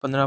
15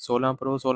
16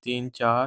3 4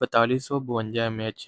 4252 mAh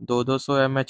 200 mAh